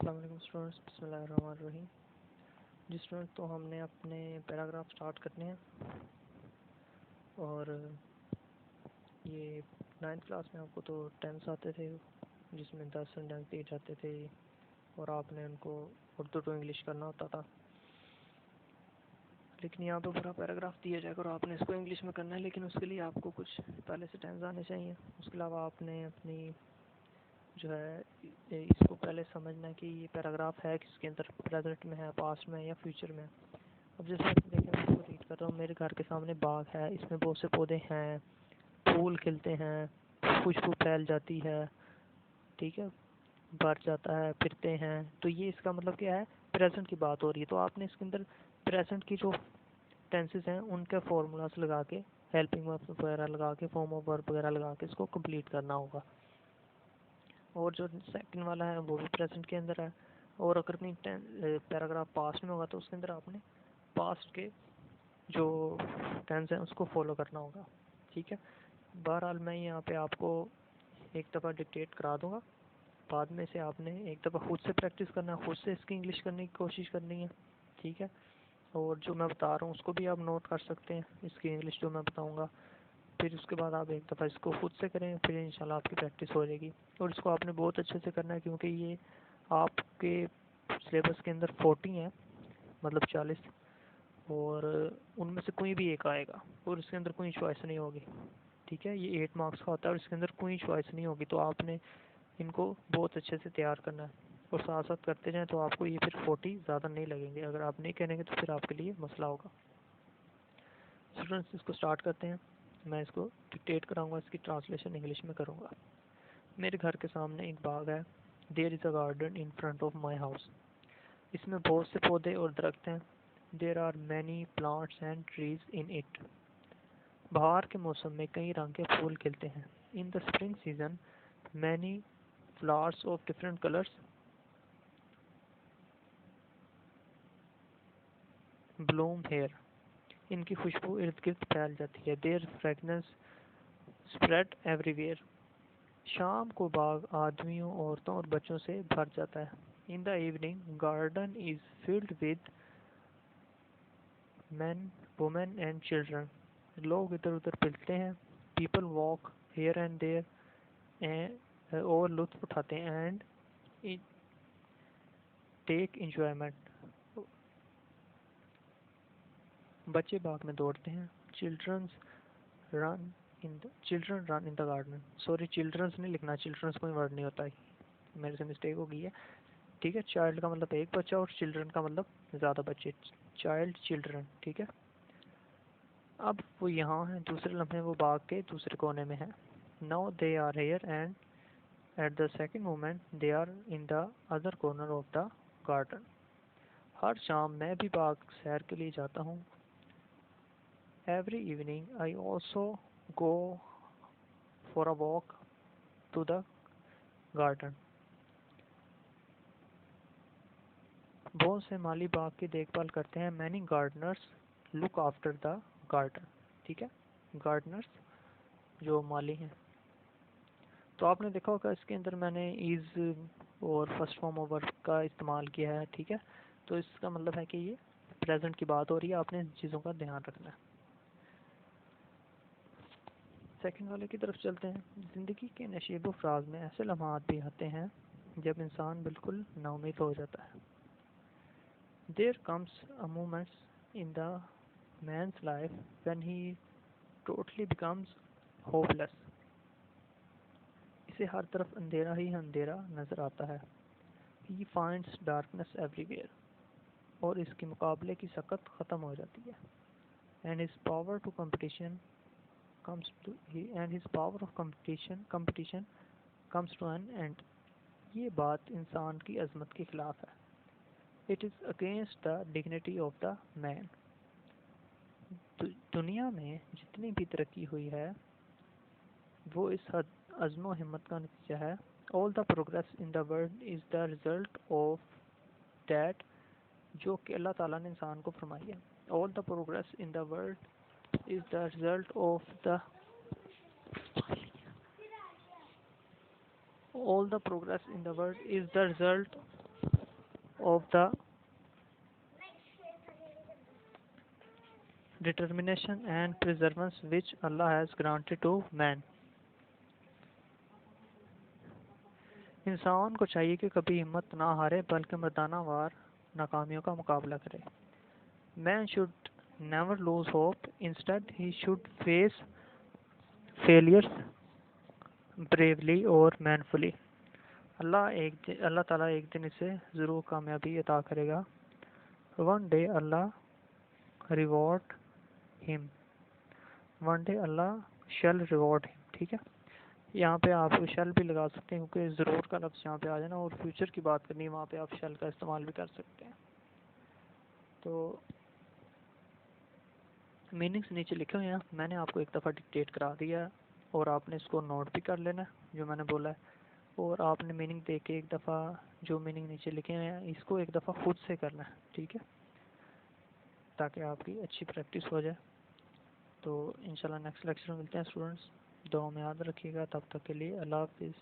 अस्सलाम वालेकुम स्टूडेंट्स, बिस्मिल्लाहिर्रहमानिर्रहीम। जी स्टूडेंट, तो हमने अपने पैराग्राफ स्टार्ट करने हैं और ये 9th क्लास में आपको तो टेंस आते थे जिसमें 10 सेंटेंस दिए जाते थे और आपने उनको उर्दू टू इंग्लिश करना होता था। लेकिन यहाँ पे पूरा पैराग्राफ दिया जाएगा और आपने इसको इंग्लिश में करना है, लेकिन उसके लिए आपको कुछ पहले से टेंस आने चाहिए। उसके अलावा आपने अपनी जो है इसको पहले समझना है कि ये पैराग्राफ है किसके अंदर, प्रेजेंट में है, पास्ट में है या फ्यूचर में है। अब जैसे देखें, मैं इसको रीड कर रहा हूँ। मेरे घर के सामने बाग है, इसमें बहुत से पौधे हैं, फूल खिलते हैं, खुशबू फैल जाती है, ठीक है, भर जाता है, फिरते हैं। तो ये इसका मतलब क्या है, प्रेजेंट की बात हो रही है। तो आपने इसके अंदर प्रेजेंट की जो टेंसेस हैं उनके फॉर्मूलास लगा के, हेल्पिंग वर्ब वगैरह लगा के, फॉर्म ऑफ वर्ब वगैरह लगा के इसको कंप्लीट करना होगा। और जो सेकंड वाला है वो भी प्रेजेंट के अंदर है। और अगर अपनी पैराग्राफ पास्ट में होगा तो उसके अंदर आपने पास्ट के जो टेंस हैं उसको फॉलो करना होगा, ठीक है। बहरहाल मैं यहाँ पे आपको एक दफ़ा डिक्टेट करा दूँगा, बाद में से आपने एक दफ़ा खुद से प्रैक्टिस करना है, खुद से इसकी इंग्लिश करने की कोशिश करनी है, ठीक है। और जो मैं बता रहा हूँ उसको भी आप नोट कर सकते हैं, इसकी इंग्लिश जो मैं बताऊँगा। फिर उसके बाद आप एक दफ़ा इसको खुद से करें, फिर इंशाल्लाह आपकी प्रैक्टिस हो जाएगी। और इसको आपने बहुत अच्छे से करना है क्योंकि ये आपके सिलेबस के अंदर 40 है, मतलब 40, और उनमें से कोई भी एक आएगा और इसके अंदर कोई चॉइस नहीं होगी, ठीक है। ये 8 मार्क्स का होता है और इसके अंदर कोई चॉइस नहीं होगी। तो आपने इनको बहुत अच्छे से तैयार करना है और साथ साथ करते जाएँ तो आपको ये फिर 40 ज़्यादा नहीं लगेंगे। अगर आप नहीं करेंगे तो फिर आपके लिए मसला होगा। स्टूडेंट्स, इसको स्टार्ट करते हैं। मैं इसको डिक्टेट कराऊंगा, इसकी ट्रांसलेशन इंग्लिश में करूंगा। मेरे घर के सामने एक बाग है। There is a garden in front of my house. इसमें बहुत से पौधे और दरख्त हैं। There are many plants and trees in it. बहार के मौसम में कई रंग के फूल खिलते हैं। In the spring season many flowers of different colours bloom here. इनकी खुशबू इर्द गिर्द फैल जाती है। Their fragrance spread everywhere. शाम को बाग आदमियों, औरतों और बच्चों से भर जाता है। In the evening garden is filled with men, women and children. लोग इधर उधर फिरते हैं। People walk here and there और लुत्फ उठाते हैं। And take enjoyment. बच्चे बाग में दौड़ते हैं। Children run in the garden. Sorry, childrens नहीं लिखना, चिल्ड्रंस कोई वर्ड नहीं होता है, मेरे से मिस्टेक हो गई है, ठीक है। चाइल्ड का मतलब एक बच्चा और चिल्ड्रन का मतलब ज़्यादा बच्चे, चाइल्ड चिल्ड्रन, ठीक है। अब वो यहाँ है, दूसरे लम्हे वो बाग के दूसरे कोने में है। Now they are here and at the second moment they are in the other corner of the garden. हर शाम मैं भी बाग सैर के लिए जाता हूँ। Every evening I also go for a walk to the garden. बहुत से माली बाग की देखभाल करते हैं। Many gardeners look after the garden, ठीक है। गार्डनर्स जो माली हैं। तो आपने देखा होगा इसके अंदर मैंने इज़ और फर्स्ट फॉर्म ऑफ वर्ब का इस्तेमाल किया है, ठीक है। तो इसका मतलब है कि ये प्रेजेंट की बात हो रही है, आपने इन चीज़ों का ध्यान रखना है। सेकंड वाले की तरफ चलते हैं। ज़िंदगी के नशीबो फराज में ऐसे लम्हात भी आते हैं जब इंसान बिल्कुल नाउमीद हो जाता है। There comes a moments in the man's life when he totally becomes hopeless. इसे हर तरफ अंधेरा ही अंधेरा नजर आता है। He finds darkness everywhere. और इसके मुकाबले की सकत ख़त्म हो जाती है। And his power to competition comes to end his power of competition comes to an end. ये बात इंसान की अजमत के खिलाफ है। It is against the dignity of the man. दुनिया में जितनी भी तरक्की हुई है वो इस अज़्म हिम्मत का नतीजा है। All the progress in the world is the result of that, जो कि अल्लाह ताला ने इंसान को फरमाई है। All the progress in the world is the result of the all the progress in the world is the result of the determination and perseverance which Allah has granted to man. इंसान को चाहिए कि कभी हिम्मत ना हारे बल्कि मर्दाना वार नाकामियों का मुकाबला करे. Man should never lose hope. Instead, he should face failures bravely or manfully. अल्लाह ताला एक दिन इसे ज़रूर कामयाबी अता करेगा. One day Allah reward him. One day Allah shall reward him. ठीक है, यहाँ पे आप शैल भी लगा सकते हैं क्योंकि ज़रूर का लफ्ज़ यहाँ पे आ जाना और फ्यूचर की बात करनी है, वहाँ पे आप शैल का इस्तेमाल भी कर सकते हैं. तो मीनिंग्स नीचे लिखे हुए हैं, मैंने आपको एक दफ़ा डिक्टेट करा दिया है और आपने इसको नोट भी कर लेना जो मैंने बोला है, और आपने मीनिंग देख के एक दफ़ा जो मीनिंग नीचे लिखे हुए हैं इसको एक दफ़ा खुद से करना है. ठीक है, ताकि आपकी अच्छी प्रैक्टिस हो जाए. तो इंशाल्लाह नेक्स्ट लेक्चर में मिलते हैं स्टूडेंट्स. दुआ में याद रखिएगा. तब तक के लिए अल्लाह हाफिज़.